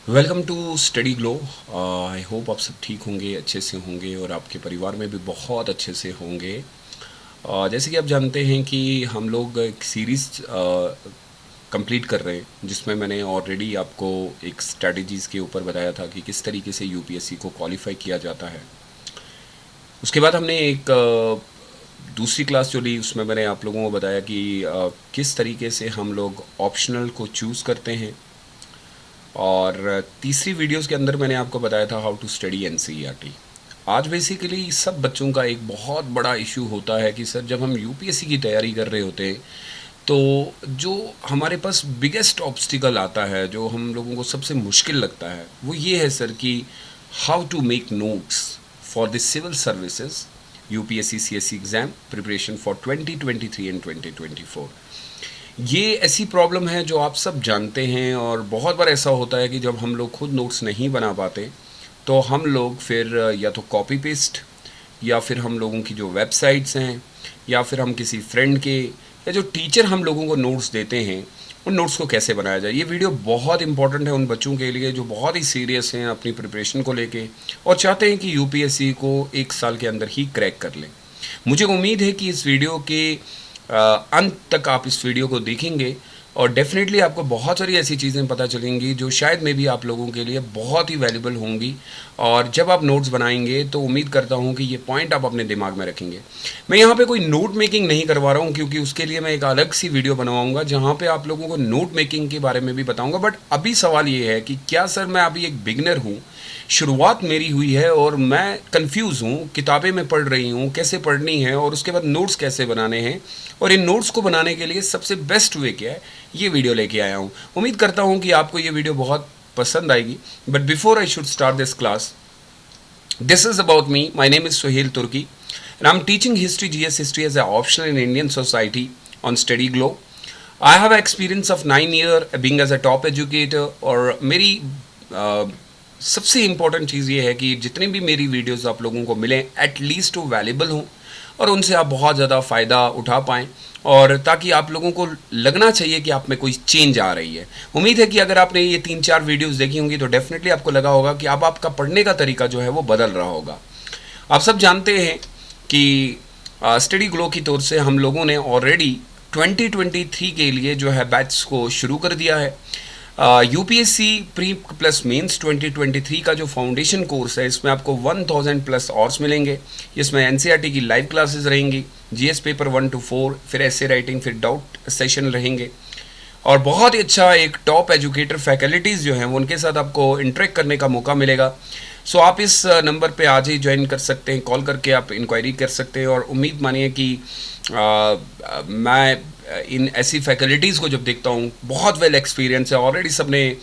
Welcome to Study Glow. I hope आप सब ठीक होंगे, अच्छे से होंगे और आपके परिवार में भी बहुत अच्छे से होंगे। जैसे कि आप जानते हैं कि हम लोग एक सीरीज़ कंप्लीट कर रहे हैं जिसमें मैंने ऑलरेडी आपको एक स्ट्रेटजीज़ के ऊपर बताया था कि किस तरीके से यूपीएससी को क्वालिफाई किया जाता है। उसके बाद हमने एक दूसरी क्लास जो ली उसमें मैंने आप लोगों को बताया कि किस तरीके से हम लोग ऑप्शनल को चूज़ करते हैं। और तीसरी वीडियोस के अंदर मैंने आपको बताया था हाउ टू स्टडी एनसीईआरटी। आज बेसिकली सब बच्चों का एक बहुत बड़ा इशू होता है कि सर जब हम यूपीएससी की तैयारी कर रहे होते हैं तो जो हमारे पास बिगेस्ट ऑब्स्टिकल आता है, जो हम लोगों को सबसे मुश्किल लगता है, वो ये है सर कि how to make notes for the civil services UPSC CSC exam preparation for 2023 and 2024। ये ऐसी प्रॉब्लम है जो आप सब जानते हैं और बहुत बार ऐसा होता है कि जब हम लोग खुद नोट्स नहीं बना पाते तो हम लोग फिर या तो कॉपी पेस्ट या फिर हम लोगों की जो वेबसाइट्स हैं या फिर हम किसी फ्रेंड के या जो टीचर हम लोगों को नोट्स देते हैं उन नोट्स को कैसे बनाया जाए। ये वीडियो बहुत इंपॉर्टेंट है उन बच्चों के लिए जो बहुत ही सीरियस हैं अपनी प्रिपरेशन को लेके और चाहते हैं कि यूपीएससी को एक साल के अंदर ही क्रैक कर लें। मुझे उम्मीद है कि इस वीडियो के अंत तक आप इस वीडियो को देखेंगे और डेफिनेटली आपको बहुत सारी ऐसी चीज़ें पता चलेंगी जो शायद में भी आप लोगों के लिए बहुत ही वैल्यूबल होंगी। और जब आप नोट्स बनाएंगे तो उम्मीद करता हूं कि ये पॉइंट आप अपने दिमाग में रखेंगे। मैं यहाँ पे कोई नोट मेकिंग नहीं करवा रहा हूँ क्योंकि उसके लिए मैं एक अलग सी वीडियो बनवाऊंगा जहाँ पे आप लोगों को नोट मेकिंग के बारे में भी बताऊँगा। बट अभी सवाल ये है कि क्या सर मैं अभी एक बिगनर हूँ, शुरुआत मेरी हुई है और मैं कंफ्यूज हूँ, किताबें मैं पढ़ रही हूँ कैसे पढ़नी है और उसके बाद नोट्स कैसे बनाने हैं और इन नोट्स को बनाने के लिए सबसे बेस्ट वे क्या है, ये वीडियो लेके आया हूँ। उम्मीद करता हूँ कि आपको ये वीडियो बहुत पसंद आएगी। But before I should start this class, this is about me. My name is Suhail Turki and I'm teaching history, GS history as an optional in Indian society on Study Glow. I have experience of 9 year being as a top educator और मेरी सबसे important चीज़ ये है कि जितने भी मेरी videos आप लोगों को मिलें एटलीस्ट वो वैल्यूबल हों और उनसे आप बहुत ज़्यादा फ़ायदा उठा पाएँ और ताकि आप लोगों को लगना चाहिए कि आप में कोई चेंज आ रही है। उम्मीद है कि अगर आपने ये 3-4 वीडियोस देखी होंगी तो डेफिनेटली आपको लगा होगा कि अब आपका पढ़ने का तरीका जो है वो बदल रहा होगा। आप सब जानते हैं कि स्टडी ग्लो की तौर से हम लोगों ने ऑलरेडी 2023 के लिए जो है बैच को शुरू कर दिया है। यूपीएससी प्री प्लस मेंस 2023 का जो फाउंडेशन कोर्स है इसमें आपको 1000 प्लस आवर्स मिलेंगे। इसमें एनसीईआरटी की लाइव क्लासेस रहेंगी, जीएस पेपर 1 to 4, फिर ऐसे राइटिंग, फिर डाउट सेशन रहेंगे और बहुत ही अच्छा एक टॉप एजुकेटर फैकल्टीज़ जो हैं वो उनके साथ आपको इंटरेक्ट करने का मौका मिलेगा। सो आप इस नंबर पे आज ही ज्वाइन कर सकते हैं, कॉल करके आप इंक्वायरी कर सकते हैं और उम्मीद मानिए कि मैं इन ऐसी फैकल्टीज़ को जब देखता हूँ बहुत वेल एक्सपीरियंस है, ऑलरेडी सबने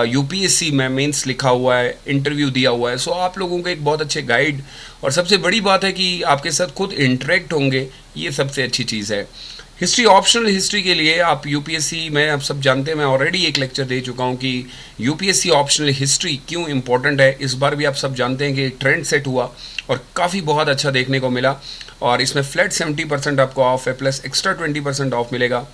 यूपीएससी में मेंस लिखा हुआ है, इंटरव्यू दिया हुआ है। सो आप लोगों के एक बहुत अच्छे गाइड और सबसे बड़ी बात है कि आपके साथ खुद इंटरेक्ट होंगे, ये सबसे अच्छी चीज़ है। हिस्ट्री ऑप्शनल हिस्ट्री के लिए आप यूपीएससी में आप सब जानते हैं, मैं ऑलरेडी एक लेक्चर दे चुका हूँ कि यूपीएससी ऑप्शनल हिस्ट्री क्यों इंपॉर्टेंट है। इस बार भी आप सब जानते हैं कि ट्रेंड सेट हुआ और काफ़ी बहुत अच्छा देखने को मिला और इसमें फ्लैट 70% आपको ऑफ है प्लस एक्स्ट्रा 20% ऑफ मिलेगा।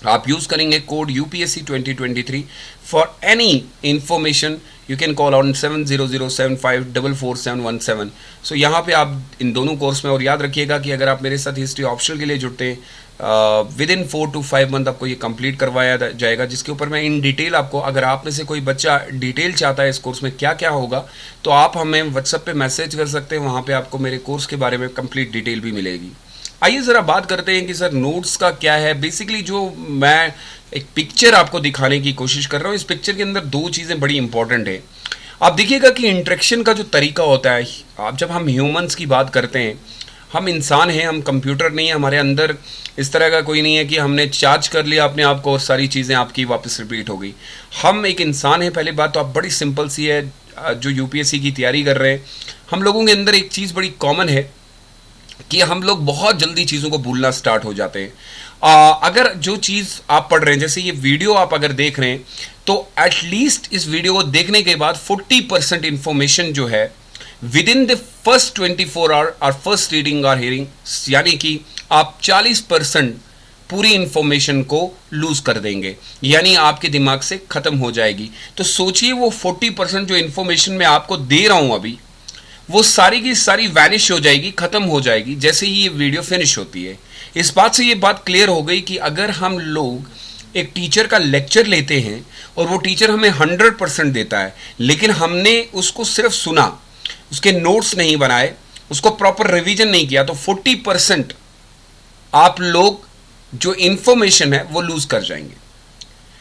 आप यूज़ करेंगे code UPSC 2023 for any information you can call on 7007544717। सो यहाँ पे आप इन दोनों कोर्स में, और याद रखिएगा कि अगर आप मेरे साथ हिस्ट्री ऑप्शनल के लिए जुड़ते हैं विद इन 4 to 5 मंथ आपको ये कंप्लीट करवाया जाएगा, जिसके ऊपर मैं इन डिटेल आपको, अगर आप में से कोई बच्चा डिटेल चाहता है इस कोर्स में क्या क्या होगा तो आप हमें व्हाट्सएप पे मैसेज कर सकते हैं, वहाँ पे आपको मेरे कोर्स के बारे में कंप्लीट डिटेल भी मिलेगी। आइए ज़रा बात करते हैं कि सर नोट्स का क्या है। बेसिकली जो मैं एक पिक्चर आपको दिखाने की कोशिश कर रहा हूँ, इस पिक्चर के अंदर दो चीज़ें बड़ी इंपॉर्टेंट है। आप देखिएगा कि इंटरेक्शन का जो तरीका होता है, आप जब हम ह्यूमंस की बात करते हैं, हम इंसान हैं, हम कंप्यूटर नहीं है, हमारे अंदर इस तरह का कोई नहीं है कि हमने चार्ज कर लिया अपने आप को और सारी चीज़ें आपकी वापस रिपीट हो गई। हम एक इंसान हैं। पहली बात तो आप बड़ी सिंपल सी है, जो यूपीएससी की तैयारी कर रहे हैं, हम लोगों के अंदर एक चीज़ बड़ी कॉमन है कि हम लोग बहुत जल्दी चीज़ों को भूलना स्टार्ट हो जाते हैं। अगर जो चीज़ आप पढ़ रहे हैं, जैसे ये वीडियो आप अगर देख रहे हैं तो एटलीस्ट इस वीडियो को देखने के बाद 40% इंफॉर्मेशन जो है within the first 24 hour और फर्स्ट रीडिंग और हियरिंग, यानी कि आप 40% पूरी इंफॉर्मेशन को लूज कर देंगे, यानी आपके दिमाग से खत्म हो जाएगी। तो सोचिए वो 40% जो इंफॉर्मेशन मैं आपको दे रहा हूं अभी, वो सारी की सारी वैनिश हो जाएगी, खत्म हो जाएगी जैसे ही ये वीडियो फिनिश होती है। इस बात से ये बात क्लियर हो गई कि अगर हम लोग एक टीचर का लेक्चर लेते हैं और वो टीचर हमें 100% देता है, लेकिन हमने उसको सिर्फ सुना, उसके नोट्स नहीं बनाए, उसको प्रॉपर रिवीजन नहीं किया, तो 40% आप लोग जो इंफॉर्मेशन है वो लूज कर जाएंगे।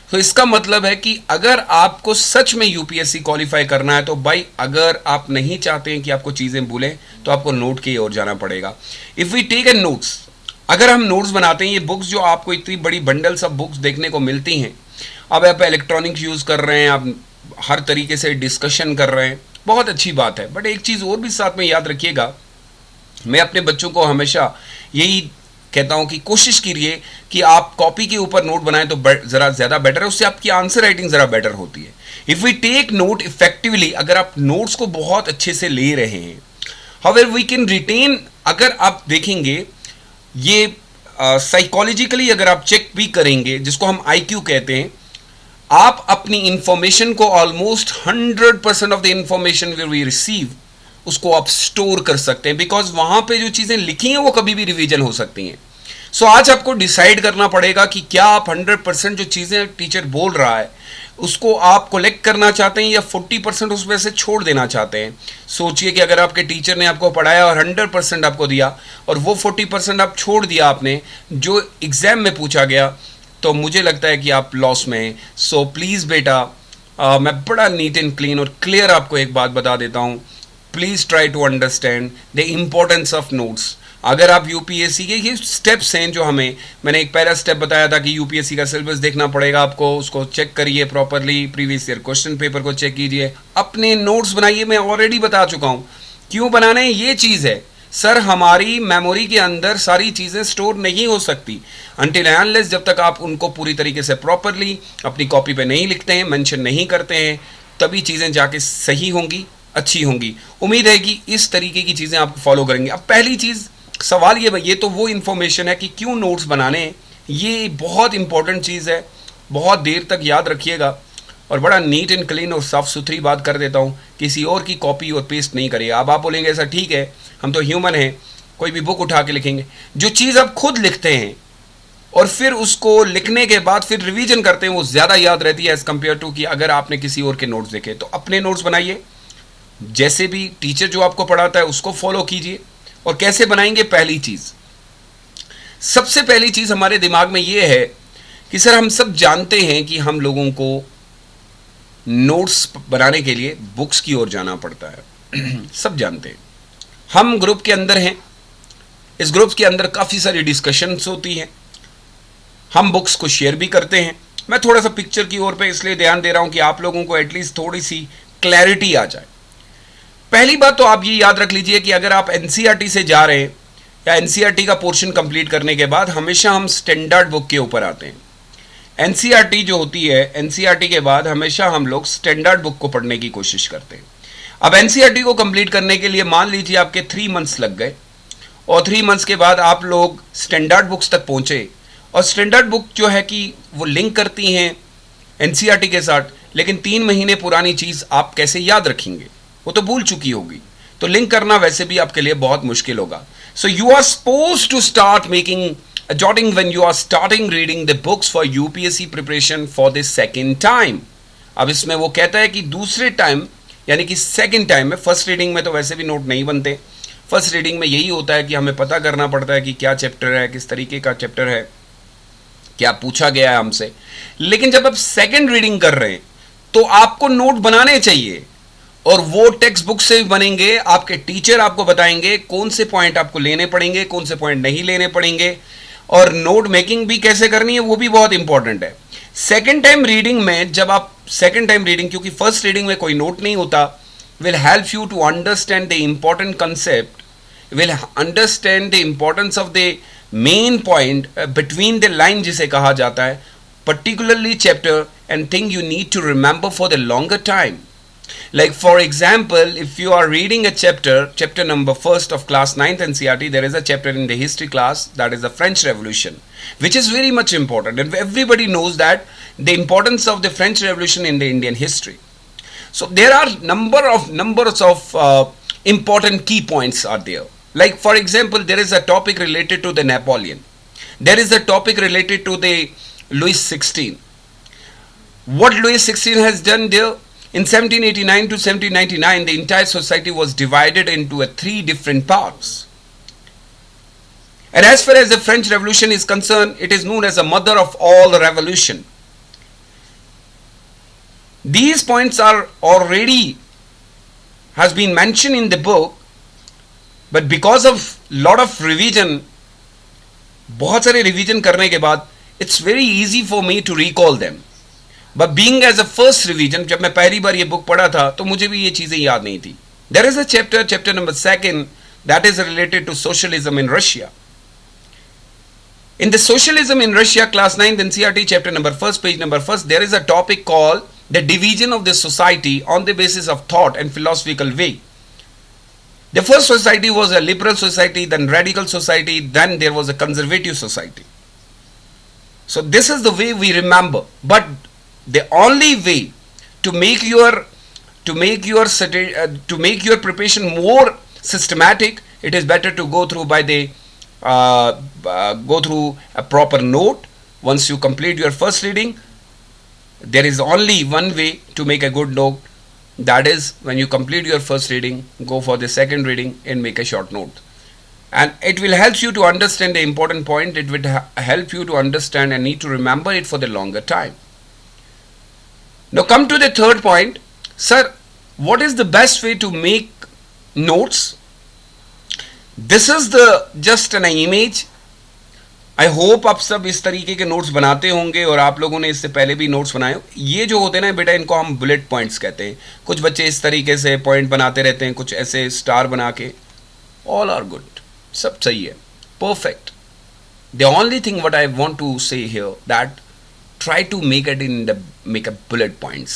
तो इसका मतलब है कि अगर आपको सच में यूपीएससी क्वालिफाई करना है, तो भाई अगर आप नहीं चाहते हैं कि आपको चीजें भूलें, तो आपको नोट की ओर जाना पड़ेगा। If we take a notes, अगर हम नोट्स बनाते हैं, ये बुक्स जो आपको इतनी बड़ी बंडल्स ऑफ बुक्स देखने को मिलती हैं, अब आप इलेक्ट्रॉनिक्स यूज कर रहे हैं, आप हर तरीके से डिस्कशन कर रहे हैं, बहुत अच्छी बात है। बट एक चीज और भी साथ में याद रखिएगा, मैं अपने बच्चों को हमेशा यही कहता हूं कि कोशिश कीजिए कि आप कॉपी के ऊपर नोट बनाएं तो जरा ज्यादा बेटर है, उससे आपकी आंसर राइटिंग जरा बेटर होती है। If we take note effectively, अगर आप नोट्स को बहुत अच्छे से ले रहे हैं, हाउएवर वी कैन रिटेन, अगर आप देखेंगे ये साइकोलॉजिकली अगर आप चेक भी करेंगे, जिसको हम आईक्यू कहते हैं, आप अपनी इंफॉर्मेशन को almost 100% of the information we receive, उसको आप स्टोर कर सकते हैं, बिकॉज वहां पे जो चीजें लिखी हैं वो कभी भी रिवीजन हो सकती हैं। सो आज आपको डिसाइड करना पड़ेगा कि क्या आप 100% जो चीजें टीचर बोल रहा है उसको आप कलेक्ट करना चाहते हैं या 40% उसमें से छोड़ देना चाहते हैं। सोचिए कि अगर आपके टीचर ने आपको पढ़ाया और 100% आपको दिया और वो 40% आप छोड़ दिया आपने जो एग्जाम में पूछा गया, तो मुझे लगता है कि आप लॉस में हैं। सो प्लीज़ बेटा, मैं बड़ा नीट एंड क्लीन और क्लियर आपको एक बात बता देता हूँ, please try to understand the importance of notes. अगर आप यूपीएससी के ये स्टेप्स हैं जो मैंने एक पहला स्टेप बताया था कि यूपीएससी का सिलेबस देखना पड़ेगा आपको, उसको चेक करिए properly, previous year question paper को चेक कीजिए, अपने नोट्स बनाइए। मैं ऑलरेडी बता चुका हूँ क्यों बनाना है। ये चीज़ है सर, हमारी मेमोरी के अंदर सारी चीज़ें स्टोर नहीं हो सकती अनटिल एंड अनलेस, जब तक आप उनको पूरी तरीके से प्रॉपरली अपनी कॉपी पे नहीं लिखते हैं, मेंशन नहीं करते हैं, तभी चीज़ें जाके सही होंगी, अच्छी होंगी। उम्मीद है कि इस तरीके की चीज़ें आप फॉलो करेंगे। अब पहली चीज़, सवाल ये तो वो इन्फॉर्मेशन है कि क्यों नोट्स बनाने हैं, ये बहुत इंपॉर्टेंट चीज़ है, बहुत देर तक याद रखिएगा। और बड़ा नीट एंड क्लीन और साफ सुथरी बात कर देता हूँ, किसी और की कॉपी और पेस्ट नहीं करिएगा। अब आप बोलेंगे ऐसा ठीक है, हम तो ह्यूमन हैं, कोई भी बुक उठा के लिखेंगे। जो चीज़ आप खुद लिखते हैं और फिर उसको लिखने के बाद फिर रिवीजन करते हैं, वो ज़्यादा याद रहती है एज़ कम्पेयर टू कि अगर आपने किसी और के नोट्स देखे। तो अपने नोट्स बनाइए, जैसे भी टीचर जो आपको पढ़ाता है उसको फॉलो कीजिए। और कैसे बनाएंगे? पहली चीज़, सबसे पहली चीज़ हमारे दिमाग में ये है कि सर हम सब जानते हैं कि हम लोगों को नोट्स बनाने के लिए बुक्स की ओर जाना पड़ता है सब जानते हैं। हम ग्रुप के अंदर हैं, इस ग्रुप के अंदर काफ़ी सारी डिस्कशंस होती हैं, हम बुक्स को शेयर भी करते हैं। मैं थोड़ा सा पिक्चर की ओर पे इसलिए ध्यान दे रहा हूं कि आप लोगों को एटलीस्ट थोड़ी सी क्लैरिटी आ जाए। पहली बात तो आप ये याद रख लीजिए कि अगर आप एनसीईआरटी से जा रहे हैं या एनसीईआरटी का पोर्शन कंप्लीट करने के बाद हमेशा हम स्टैंडर्ड बुक के ऊपर आते हैं। एनसीईआरटी जो होती है, एनसीईआरटी के बाद हमेशा हम लोग स्टैंडर्ड बुक को पढ़ने की कोशिश करते हैं। अब एनसीईआरटी को कंप्लीट करने के लिए मान लीजिए आपके 3 मंथ्स लग गए और 3 मंथ्स के बाद आप लोग स्टैंडर्ड बुक्स तक पहुंचे। और स्टैंडर्ड बुक जो है कि वो लिंक करती हैं एनसीईआरटी के साथ, लेकिन 3 महीने पुरानी चीज़ आप कैसे याद रखेंगे, वो तो भूल चुकी होगी। तो लिंक करना वैसे भी आपके लिए बहुत मुश्किल होगा। So you are suppose to start making jotting when you are starting reading the books for UPSC preparation for the second time। अब इसमें वो कहता है कि दूसरे टाइम यानी कि सेकंड टाइम में, फर्स्ट रीडिंग में तो वैसे भी नोट नहीं बनते। फर्स्ट रीडिंग में यही होता है कि हमें पता करना पड़ता है कि क्या चैप्टर है, किस तरीके का चैप्टर है, क्या पूछा गया है हमसे। लेकिन जब आप सेकंड रीडिंग कर रहे हैं तो आपको नोट बनाने चाहिए, और वो टेक्स्ट बुक से भी बनेंगे। आपके टीचर आपको बताएंगे कौन से पॉइंट आपको लेने पड़ेंगे, कौन से पॉइंट नहीं लेने पड़ेंगे, और नोट मेकिंग भी कैसे करनी है वो भी बहुत इंपॉर्टेंट है। सेकेंड टाइम रीडिंग में जब आप सेकेंड टाइम रीडिंग, क्योंकि फर्स्ट रीडिंग में कोई नोट नहीं होता, will help you to understand the important concept, will understand the importance of the main point between the line जिसे कहा जाता है, particularly chapter and thing you need to remember for the longer time. Like for example, if you are reading a chapter number first of class 9th NCERT, there is a chapter in the history class that is the French Revolution, which is very much important, and everybody knows that the importance of the French Revolution in the Indian history. So there are numbers of important key points are there. Like for example, there is a topic related to the Napoleon. There is a topic related to the Louis XVI. What Louis XVI has done there? In 1789 to 1799, the entire society was divided into three different parts. And as far as the French Revolution is concerned, it is known as the mother of all revolution. These points are already has been mentioned in the book, but because of lot of revision, बहुत सारे revision करने के बाद, it's very easy for me to recall them. But being as a first revision, जब मैं पहली बार ये book पढ़ा था तो मुझे भी ये चीज़ें याद नहीं थी. There is a chapter number 2, that is related to socialism in Russia. In the socialism in Russia, class 9th NCERT, chapter number 1, page number 1, there is a topic called the division of the society on the basis of thought and philosophical way. The first society was a liberal society, then radical society, then there was a conservative society. So this is the way we remember. But the only way to make your preparation more systematic, it is better to go through go through a proper note. Once you complete your first reading, there is only one way to make a good note. That is, when you complete your first reading, go for the second reading and make a short note. And it will help you to understand the important point. It will help you to understand and need to remember it for the longer time. Now come to the third point. Sir, what is the best way to make notes? This is the just an image. I hope आप सब इस तरीके के notes बनाते होंगे और आप लोगों ने इससे पहले भी नोट्स बनाए. ये जो होते हैं ना बेटा, इनको हम बुलेट पॉइंट्स कहते हैं. कुछ बच्चे इस तरीके से पॉइंट बनाते रहते हैं, कुछ ऐसे स्टार बना के. ऑल आर गुड, सब सही है, perfect. The only thing what I want to say here that try to make a bullet points.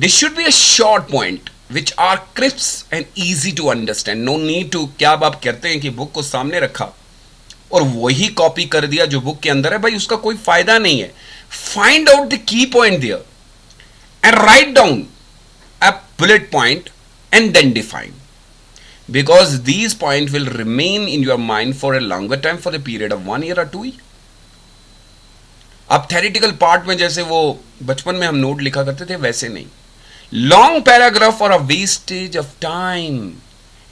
This should be a short point which are crisp and easy to understand. No need to क्या आप कहते हैं कि book को सामने रखा और वही कॉपी कर दिया जो बुक के अंदर है. भाई उसका कोई फायदा नहीं है. Find out the key point there and write down a bullet point and then define, because these points will remain in your mind for a longer time, for a period of 1 year or 2 years. अब theoretical part में जैसे वो बचपन में हम note लिखा करते थे वैसे नहीं. लॉन्ग पैराग्राफ और a wastage of time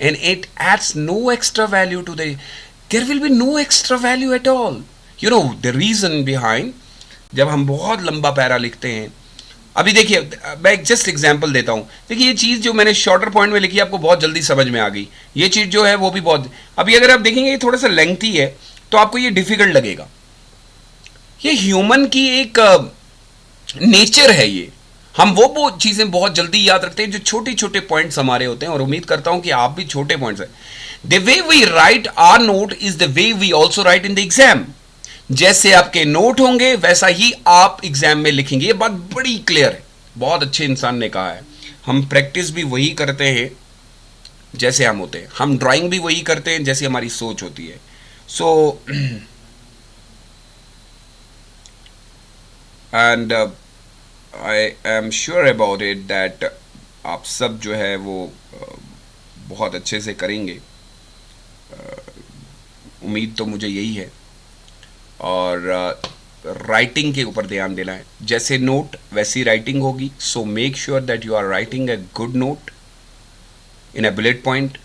and it adds no extra value to the, there will be no extra value at all. You know the reason behind, जब हम बहुत लंबा पैरा लिखते हैं. अभी देखिए, मैं एक जस्ट एग्जांपल देता हूँ. देखिए ये चीज़ जो मैंने शॉर्टर पॉइंट में लिखी आपको बहुत जल्दी समझ में आ गई. ये चीज़ जो है वो भी बहुत, अभी अगर आप देखेंगे ये थोड़ा सा लेंथी है तो आपको ये डिफिकल्ट लगेगा. ये ह्यूमन की एक नेचर है. ये हम वो चीज़ें बहुत जल्दी याद रखते हैं जो छोटे छोटे पॉइंट्स हमारे होते हैं, और उम्मीद करता हूं कि आप भी छोटे पॉइंट्स हैं. The way we write our note is the way we also write in the exam. जैसे आपके नोट होंगे वैसा ही आप एग्जाम में लिखेंगे. ये बात बड़ी क्लियर है, बहुत अच्छे इंसान ने कहा है. हम प्रैक्टिस भी वही करते हैं जैसे हम होते हैं, हम ड्राइंग भी वही करते हैं जैसी हमारी सोच होती है. So and I am sure about it that आप सब जो है वो बहुत अच्छे से करेंगे. उम्मीद तो मुझे यही है. और राइटिंग के ऊपर ध्यान देना है. जैसे नोट वैसी राइटिंग होगी. So make sure that you are writing a good note in a bullet point.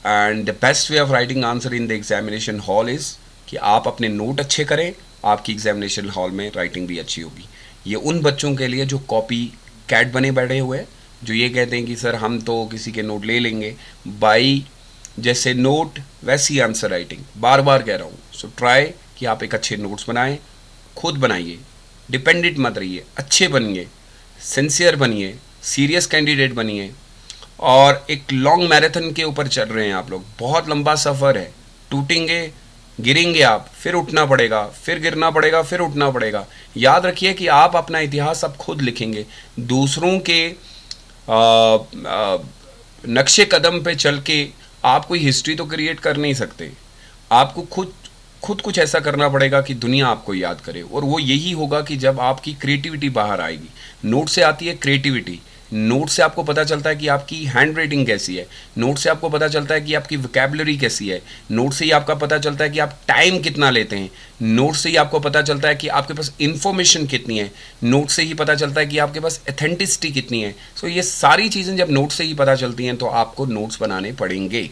And the best way of writing answer in the examination hall is कि आप अपने नोट अच्छे करें, आपकी एग्जामिनेशन हॉल में writing भी अच्छी होगी. ये उन बच्चों के लिए जो कॉपी कैट बने बैठे हुए हैं, जो ये कहते हैं कि सर हम तो किसी के नोट ले लेंगे. बाई जैसे नोट वैसी आंसर राइटिंग, बार बार कह रहा हूँ. सो ट्राई कि आप एक अच्छे नोट्स बनाएं, खुद बनाइए, डिपेंडेंट मत रहिए, अच्छे बनिए, सिंसियर बनिए, सीरियस कैंडिडेट बनिए. और एक लॉन्ग मैराथन के ऊपर चल रहे हैं आप लोग. बहुत लंबा सफ़र है. टूटेंगे, गिरेंगे आप, फिर उठना पड़ेगा, फिर गिरना पड़ेगा, फिर उठना पड़ेगा. याद रखिए कि आप अपना इतिहास अब खुद लिखेंगे. दूसरों के नक्शे कदम पे चल के आप कोई हिस्ट्री तो क्रिएट कर नहीं सकते। आपको खुद खुद कुछ ऐसा करना पड़ेगा कि दुनिया आपको याद करे, और वो यही होगा कि जब आपकी क्रिएटिविटी बाहर आएगी। नोट से आती है क्रिएटिविटी, नोट से आपको पता चलता है कि आपकी हैंड राइटिंग कैसी है, नोट से आपको पता चलता है कि आपकी वोकैबुलरी कैसी है, नोट से ही आपका पता चलता है कि आप टाइम कितना लेते हैं, नोट से ही आपको पता चलता है कि आपके पास इंफॉर्मेशन कितनी है, नोट से ही पता चलता है कि आपके पास एथेंटिसिटी कितनी है। सो ये सारी चीज़ें जब नोट से ही पता चलती हैं तो आपको नोट्स बनाने पड़ेंगे।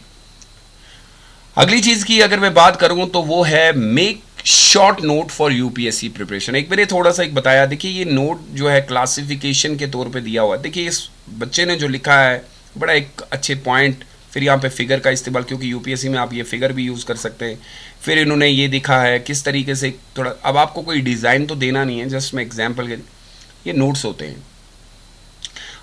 अगली चीज की अगर मैं बात करूं तो वो है make short note for UPSC preparation. एक मैंने थोड़ा सा एक बताया, देखिए ये नोट जो है क्लासिफिकेशन के तौर पे दिया हुआ है। देखिए इस बच्चे ने जो लिखा है बड़ा एक अच्छे पॉइंट, फिर यहाँ पे फिगर का इस्तेमाल, क्योंकि यूपीएससी में आप ये फिगर भी यूज़ कर सकते हैं। फिर इन्होंने ये दिखा है किस तरीके से थोड़ा, अब आपको कोई डिज़ाइन तो देना नहीं है, जस्ट मैं एग्जाम्पल के, ये नोट्स होते हैं।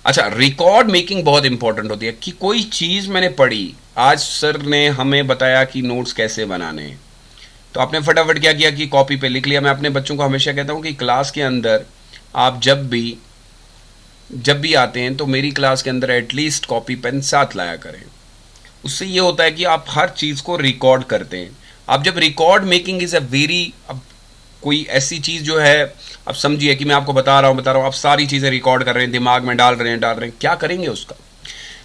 अच्छा, रिकॉर्ड मेकिंग बहुत इंपॉर्टेंट होती है कि कोई चीज़ मैंने पढ़ी, आज सर ने हमें बताया कि नोट्स कैसे बनाने हैं, तो आपने फटाफट क्या किया कि कॉपी पे लिख लिया। मैं अपने बच्चों को हमेशा कहता हूँ कि क्लास के अंदर आप जब भी आते हैं तो मेरी क्लास के अंदर एटलीस्ट कॉपी पेन साथ लाया करें। उससे ये होता है कि आप हर चीज़ को रिकॉर्ड करते हैं। अब जब record making is a very, अब कोई ऐसी चीज़ जो है, अब समझिए कि मैं आपको बता रहा हूँ, आप सारी चीज़ें रिकॉर्ड कर रहे हैं, दिमाग में डाल रहे हैं, क्या करेंगे उसका?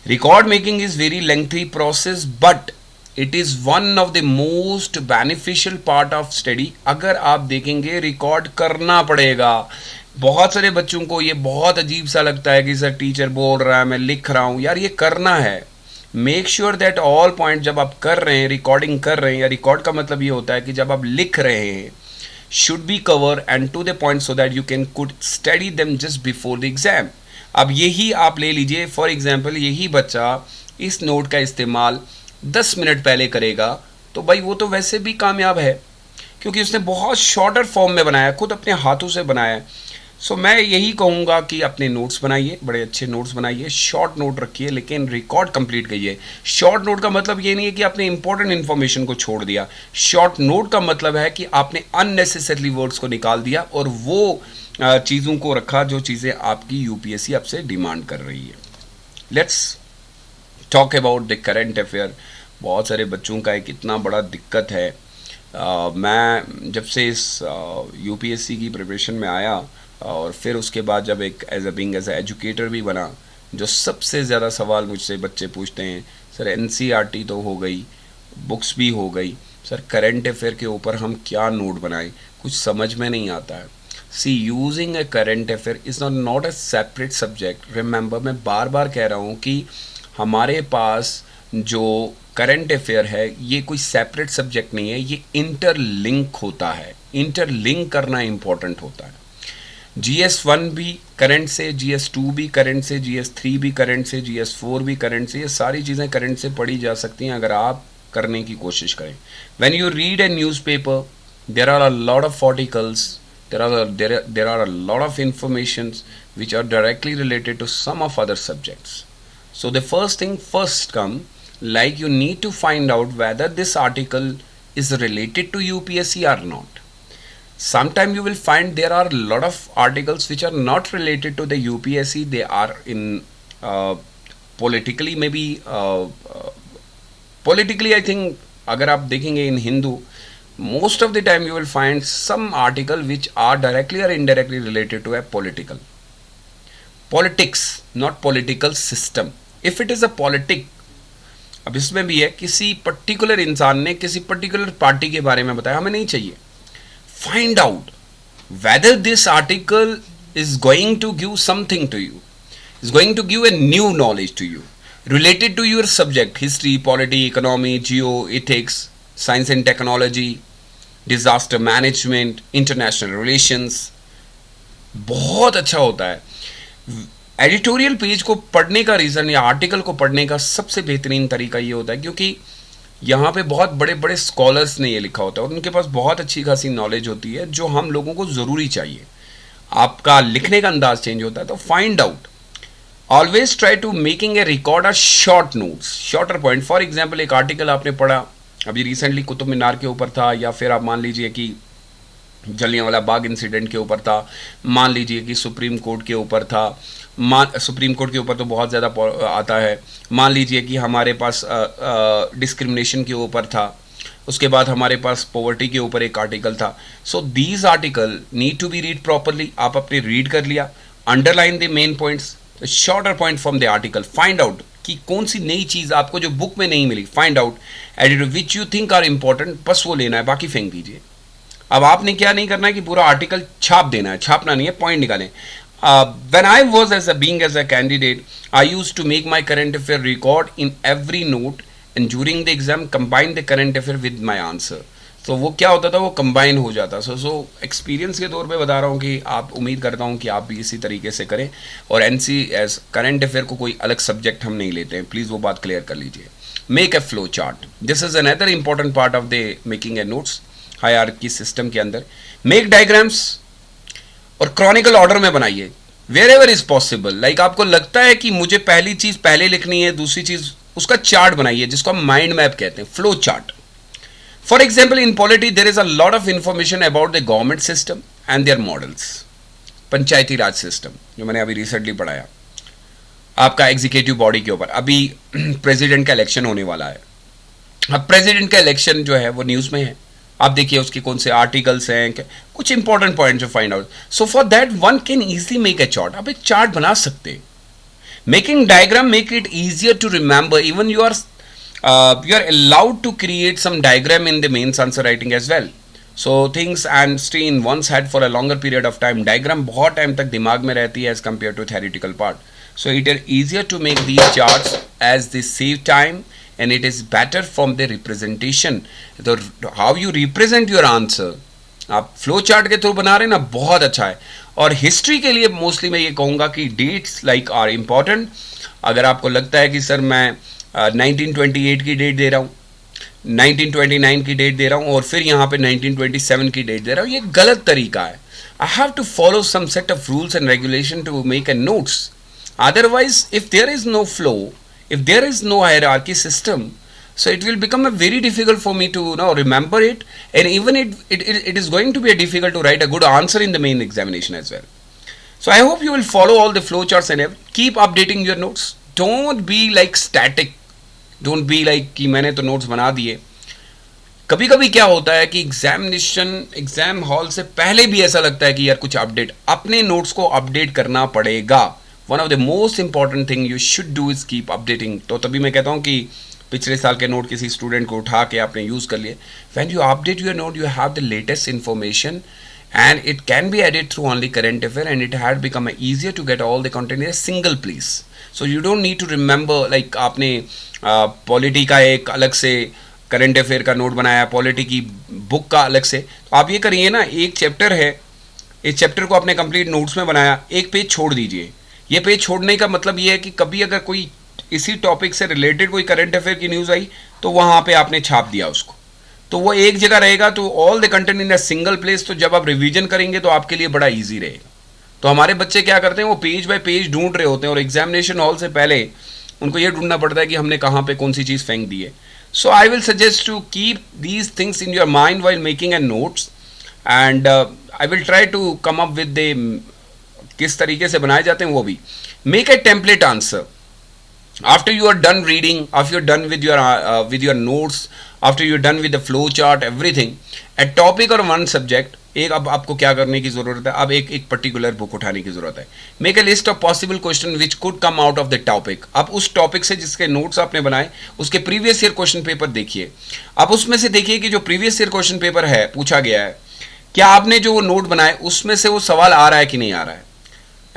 Record making is very lengthy process, but it is one of the most beneficial part of study. अगर आप देखेंगे रिकॉर्ड करना पड़ेगा। बहुत सारे बच्चों को ये बहुत अजीब सा लगता है कि सर टीचर बोल रहा है मैं लिख रहा हूँ, यार ये करना है। Make sure that all point जब आप कर रहे हैं, रिकॉर्डिंग कर रहे हैं, या रिकॉर्ड का मतलब ये होता है कि जब आप लिख रहे हैं, should be cover and to the point so that you could study them just before the exam। अब यही आप ले लीजिए, फॉर एग्जाम्पल यही बच्चा इस नोट का इस्तेमाल 10 मिनट पहले करेगा तो भाई वो तो वैसे भी कामयाब है, क्योंकि उसने बहुत शॉर्टर फॉर्म में बनाया, खुद अपने हाथों से बनाया है। सो मैं यही कहूँगा कि अपने नोट्स बनाइए, बड़े अच्छे नोट्स बनाइए, शॉर्ट नोट रखिए, लेकिन रिकॉर्ड कंप्लीट करिए। शॉर्ट नोट का मतलब ये नहीं है कि आपने इंपॉर्टेंट इन्फॉर्मेशन को छोड़ दिया। शॉर्ट नोट का मतलब है कि आपने अननेसेसरी वर्ड्स को निकाल दिया और वो चीज़ों को रखा जो चीज़ें आपकी यूपीएससी आपसे डिमांड कर रही है। Let's talk about the current affair. बहुत सारे बच्चों का एक इतना बड़ा दिक्कत है। मैं जब से इस यूपीएससी की प्रिपरेशन में आया और फिर उसके बाद जब एक एज अ एजुकेटर भी बना, जो सबसे ज़्यादा सवाल मुझसे बच्चे पूछते हैं, सर एनसीईआरटी तो हो गई, बुक्स भी हो गई, सर करंट अफेयर के ऊपर हम क्या नोट बनाएं, कुछ समझ में नहीं आता है। See using a current affair is not a separate subject. Remember, मैं बार बार कह रहा हूँ कि हमारे पास जो करंट अफेयर है ये कोई सेपरेट सब्जेक्ट नहीं है, ये इंटरलिंक होता है। इंटरलिंक करना इम्पोर्टेंट होता है। GS1 भी करंट से, GS2 भी करंट से, GS3 भी करंट से, GS4 भी करंट से, ये सारी चीज़ें करंट से पढ़ी जा सकती हैं अगर आप करने की कोशिश करें। When you read a newspaper, there are a lot of articles, there are a lot of informations which are directly related to some of other subjects. So the first thing first come, like you need to find out whether this article is related to UPSC or not. Sometime you will find there are a lot of articles which are not related to the UPSC. They are in politically, maybe politically I think अगर आप देखेंगे in Hindu, most of the time you will find some article which are directly or indirectly related to a politics, not political system. If it is a politic, अब इसमें भी है किसी particular इंसान ने किसी पर्टिकुलर पार्टी के बारे में बताया, हमें नहीं चाहिए। Find out whether this article is going to give something to you, is going to give a new knowledge to you related to your subject, history, polity, economy, geo, ethics, science and technology, disaster management, international relations। बहुत अच्छा होता है। Editorial page को पढ़ने का reason या article को पढ़ने का सबसे बेहतरीन तरीका ये होता है क्योंकि यहाँ पे बहुत बड़े बड़े स्कॉलर्स ने ये लिखा होता है और उनके पास बहुत अच्छी खासी नॉलेज होती है जो हम लोगों को ज़रूरी चाहिए। आपका लिखने का अंदाज चेंज होता है, तो find out, always try to making a record a short notes, shorter point. For example एक आर्टिकल आपने पढ़ा अभी रिसेंटली कुतुब मीनार के ऊपर था, या फिर आप मान लीजिए कि जलियांवाला बाग इंसिडेंट के ऊपर था, मान लीजिए कि सुप्रीम कोर्ट के ऊपर था, मान सुप्रीम कोर्ट के ऊपर तो बहुत ज़्यादा आता है। मान लीजिए कि हमारे पास डिस्क्रिमिनेशन के ऊपर था, उसके बाद हमारे पास पॉवर्टी के ऊपर एक आर्टिकल था। So these article need to be read properly. आप अपने रीड कर लिया, underline the main points, shorter point from the article, find out कि कौन सी नई चीज़ आपको जो बुक में नहीं मिली, find out edit which you think are important, बस वो लेना है, बाकी फेंक दीजिए। अब आपने क्या नहीं करना है कि पूरा आर्टिकल छाप देना है, छापना नहीं है, पॉइंट निकालें। When I was being as a candidate, I used to make my current affair record in every note and during the exam combine the current affair with my answer. तो वो क्या होता था, वो कंबाइन हो जाता। So experience के तौर पे बता रहा हूँ कि आप, उम्मीद करता हूँ कि आप भी इसी तरीके से करें। और NC एज करंट अफेयर को कोई अलग सब्जेक्ट हम नहीं लेते हैं, प्लीज़ वो बात क्लियर कर लीजिए। Make a flow chart, this is another important part of the making a notes hierarchy system के अंदर। मेक डायग्राम्स और क्रॉनिकल ऑर्डर में बनाइए wherever is possible. Like आपको लगता है कि मुझे पहली चीज पहले लिखनी है, दूसरी चीज, उसका चार्ट बनाइए जिसको हम माइंड मैप कहते हैं, flow chart. For example in polity there is a lot of information about the government system and their models. Panchayati Raj system जो मैंने अभी रिसेंटली पढ़ाया, आपका एग्जीक्यूटिव बॉडी के ऊपर, अभी प्रेसिडेंट का इलेक्शन होने वाला है। अब प्रेसिडेंट का इलेक्शन जो है वो न्यूज़ में है, आप देखिए उसके कौन से आर्टिकल्स हैं, कुछ इंपॉर्टेंट पॉइंट जो find out. So for that one can easily make a chart. आप एक चार्ट बना सकते हैं। Making diagram make it easier to remember. Even you are allowed to create some diagram in the mains answer writing as well. So things and stay in one's head for a longer period of time. Diagram बहुत time तक दिमाग में रहती है as compare to theoretical part. So it is easier to make these charts as they save time and it is better from the representation. तो how you represent your answer, आप flow chart के through बना रहे हैं ना, बहुत अच्छा है। और हिस्ट्री के लिए मोस्टली मैं ये कहूँगा कि डेट्स लाइक आर इम्पॉर्टेंट। अगर आपको लगता है कि सर मैं 1928 की डेट दे रहा हूँ, 1929 की डेट दे रहा हूँ और फिर यहाँ पे 1927 की डेट दे रहा हूँ, ये गलत तरीका है। I have to follow some set of rules and regulation to make a notes. Otherwise if there is no flow, if there is no hierarchy system, so it will become a very difficult for me to remember it, and even it is going to be difficult to write a good answer in the main examination as well. So I hope you will follow all the flow charts and keep updating your notes. Don't be like static, don't be like कि मैंने तो notes बना दिए। कभी कभी क्या होता है कि एग्जाम हॉल से पहले भी ऐसा लगता है कि यार कुछ अपडेट, अपने नोट्स को अपडेट करना पड़ेगा। One of the most important thing you should do is keep updating. तो तभी मैं कहता हूँ कि पिछले साल के नोट किसी स्टूडेंट को उठा के आपने यूज़ कर लिए। When you update your note, you have the latest information and it can be added through only current affair, and it had become easier to get all the content in a single place. So you don't need to remember like आपने polity का एक अलग से current affair का note बनाया, polity की book का अलग से। तो आप ये करिए ना, एक चैप्टर है, इस चैप्टर को आपने कंप्लीट नोट्स में बनाया, एक पेज छोड़ दीजिए। ये पेज छोड़ने का मतलब ये है कि कभी अगर कोई इसी टॉपिक से रिलेटेड कोई करंट अफेयर की न्यूज़ आई तो वहाँ पे आपने छाप दिया उसको, तो वो एक जगह रहेगा, तो all the content in a single place. तो जब आप रिवीजन करेंगे तो आपके लिए बड़ा इजी रहेगा। तो हमारे बच्चे क्या करते हैं, वो पेज बाय पेज ढूंढ रहे होते हैं और एग्जामिनेशन हॉल से पहले उनको ये ढूंढना पड़ता है कि हमने कहाँ पे कौन सी चीज़ फेंक दी है। So I will suggest to keep these things in your mind while making a notes, and I will try to come up with the किस तरीके से बनाए जाते हैं वो भी। Make a template answer after you are done reading, after you are done with your notes, after you are done with the flow chart, everything, a topic or one subject, एक अब आपको क्या करने की ज़रूरत है, अब एक पर्टिकुलर बुक उठाने की ज़रूरत है। Make a list of possible question which could come out of the topic. अब उस टॉपिक से जिसके नोट्स आपने बनाए उसके प्रीवियस ईयर क्वेश्चन पेपर देखिए। अब उसमें से देखिए कि जो प्रीवियस ईयर क्वेश्चन पेपर है, पूछा गया है, क्या आपने जो नोट बनाए उसमें से वो सवाल आ रहा है कि नहीं आ रहा है,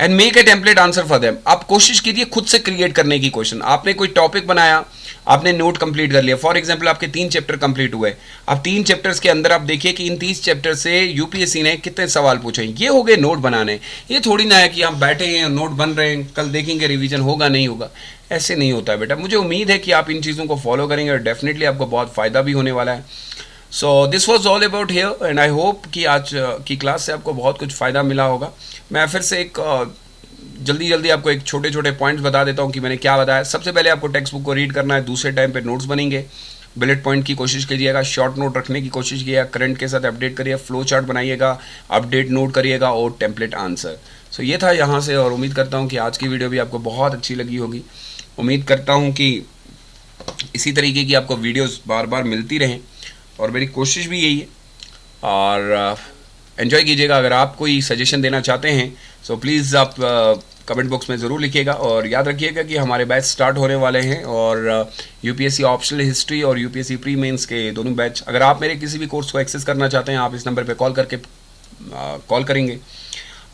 and make a template answer for them. आप कोशिश कीजिए खुद से क्रिएट करने की क्वेश्चन। आपने कोई टॉपिक बनाया, आपने नोट कंप्लीट कर लिया। फॉर एग्जांपल आपके 3 चैप्टर कंप्लीट हुए, अब 3 चैप्टर्स के अंदर आप देखिए कि इन 30 चैप्टर से यूपीएससी ने कितने सवाल पूछे। ये हो गए नोट बनाने। ये थोड़ी ना है कि हम बैठे हैं नोट बन रहे हैं, कल देखेंगे रिवीजन होगा नहीं होगा, ऐसे नहीं होता है बेटा। मुझे उम्मीद है कि आप इन चीज़ों को फॉलो करेंगे और डेफिनेटली आपको बहुत फ़ायदा भी होने वाला है। So this was all about here, and I hope कि आज की क्लास से आपको बहुत कुछ फ़ायदा मिला होगा। मैं फिर से एक जल्दी आपको एक छोटे छोटे पॉइंट्स बता देता हूँ कि मैंने क्या बताया। सबसे पहले आपको टेक्स्ट बुक को रीड करना है, दूसरे टाइम पे नोट्स बनेंगे, बुलेट पॉइंट की कोशिश कीजिएगा, शॉर्ट नोट रखने की कोशिश कीजिएगा, करंट के साथ अपडेट करिए, फ्लो चार्ट बनाइएगा, अपडेट नोट करिएगा और टेम्पलेट आंसर। सो ये था यहाँ से, और उम्मीद करता हूँ कि आज की वीडियो भी आपको बहुत अच्छी लगी होगी। उम्मीद करता हूँ कि इसी तरीके की आपको वीडियोस बार बार मिलती रहें, और मेरी कोशिश भी यही है। और एंजॉय कीजिएगा। अगर आप कोई सजेशन देना चाहते हैं सो प्लीज़ आप कमेंट बॉक्स में ज़रूर लिखिएगा। और याद रखिएगा कि हमारे बैच स्टार्ट होने वाले हैं, और यूपीएससी ऑप्शनल हिस्ट्री और यूपीएससी प्री मेंस के दोनों बैच, अगर आप मेरे किसी भी कोर्स को एक्सेस करना चाहते हैं, आप इस नंबर पे कॉल करेंगे,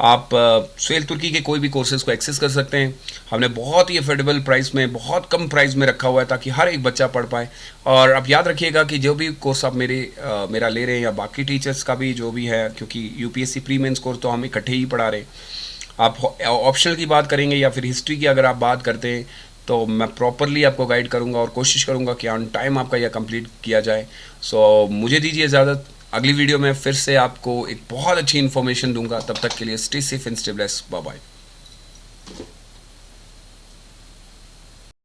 आप सुहेल तुर्की के कोई भी कोर्सेज़ को एक्सेस कर सकते हैं। हमने बहुत ही अफोर्डेबल प्राइस में, बहुत कम प्राइस में रखा हुआ है ताकि हर एक बच्चा पढ़ पाए। और अब याद रखिएगा कि जो भी कोर्स आप मेरा ले रहे हैं, या बाकी टीचर्स का भी जो भी है, क्योंकि यूपीएससी प्री मेंस कोर्स तो हम इकट्ठे ही पढ़ा रहे हैं। आप ऑप्शनल की बात करेंगे या फिर हिस्ट्री की अगर आप बात करते हैं, तो मैं प्रॉपरली आपको गाइड करूंगा और कोशिश करूंगा कि ऑन टाइम आपका यह कंप्लीट किया जाए। सो मुझे दीजिए इजाज़त। अगली वीडियो में फिर से आपको एक बहुत अच्छी इन्फॉर्मेशन दूंगा। तब तक के लिए stay safe and stay blessed. Bye bye.